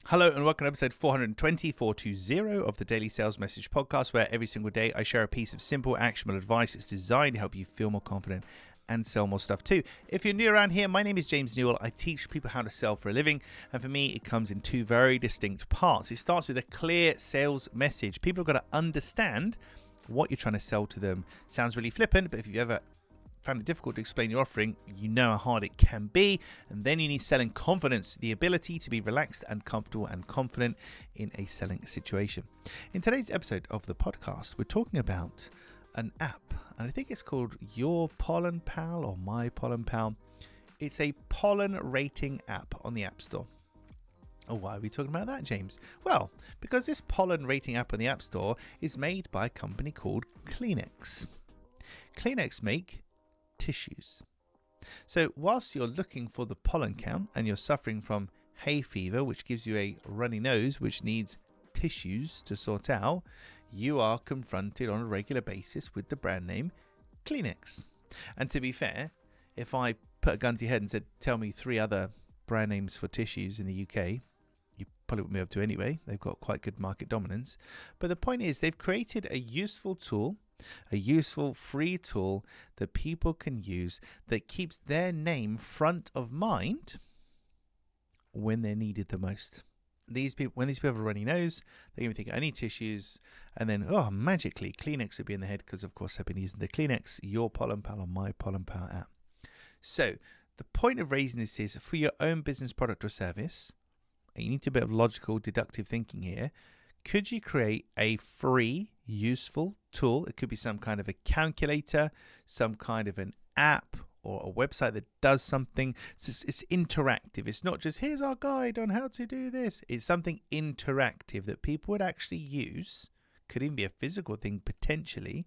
Hello and welcome to episode 420 of the Daily Sales Message podcast, where every single day I share a piece of simple, actionable advice that's designed to help you feel more confident and sell more stuff too. If you're new around here, my name is James Newell. I teach people how to sell for a living, and for me it comes in two very distinct parts. It starts with a clear sales message. People have got to understand what you're trying to sell to them. Sounds really flippant, but if you've ever found it difficult to explain your offering, you know how hard it can be. And then you need selling confidence, the ability to be relaxed and comfortable and confident in a selling situation. In today's episode of the podcast, we're talking about an app, and I think it's called Your Pollen Pal or My Pollen Pal. It's a pollen rating app on the App Store. Oh, why are we talking about that, James? Well, because this pollen rating app on the App Store is made by a company called Kleenex. Kleenex make tissues. So whilst you're looking for the pollen count and you're suffering from hay fever, which gives you a runny nose, which needs tissues to sort out, you are confronted on a regular basis with the brand name Kleenex. And to be fair, if I put a gun to your head and said, tell me three other brand names for tissues in the UK, you probably wouldn't be able to anyway. They've got quite good market dominance. But the point is, they've created a useful tool, a useful free tool that people can use that keeps their name front of mind when they're needed the most. These people, when these people have a runny nose, they even think, I need tissues, and then, oh, magically, Kleenex would be in the head because, of course, I've been using the Kleenex, Your Pollen Pal or My Pollen Pal app. So the point of raising this is for your own business product or service, and you need to do a bit of logical, deductive thinking here. Could you create a free, useful tool? It could be some kind of a calculator, some kind of an app, or a website that does something. So it's interactive. It's not just, here's our guide on how to do this. It's something interactive that people would actually use. Could even be a physical thing potentially.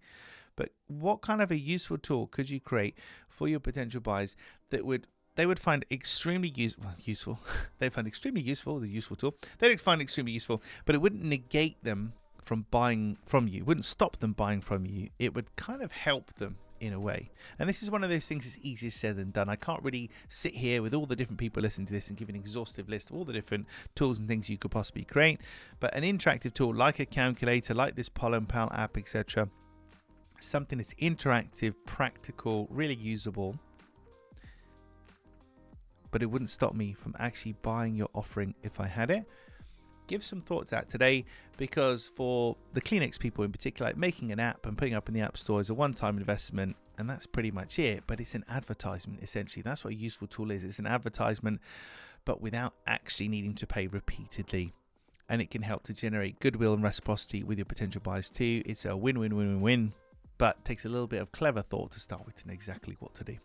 But what kind of a useful tool could you create for your potential buyers that they would find extremely useful. They'd find extremely useful, the useful tool. They'd find extremely useful, but it wouldn't negate them from buying from you. It wouldn't stop them buying from you. It would kind of help them in a way. And this is one of those things that's easier said than done. I can't really sit here with all the different people listening to this and give an exhaustive list of all the different tools and things you could possibly create. But an interactive tool like a calculator, like this Pollen Pal app, etc., something that's interactive, practical, really usable, but it wouldn't stop me from actually buying your offering if I had it. Give some thought to that today, because for the Kleenex people in particular, like making an app and putting it up in the App Store is a one-time investment, and that's pretty much it. But it's an advertisement, essentially. That's what a useful tool is. It's an advertisement, but without actually needing to pay repeatedly. And it can help to generate goodwill and reciprocity with your potential buyers too. It's a win-win-win-win-win, but takes a little bit of clever thought to start with to know exactly what to do.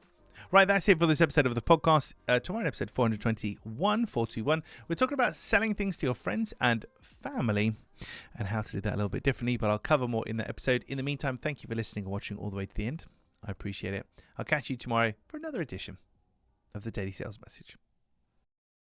Right, that's it for this episode of the podcast. Tomorrow in episode 421, we're talking about selling things to your friends and family and how to do that a little bit differently, but I'll cover more in that episode. In the meantime, thank you for listening and watching all the way to the end. I appreciate it. I'll catch you tomorrow for another edition of the Daily Sales Message.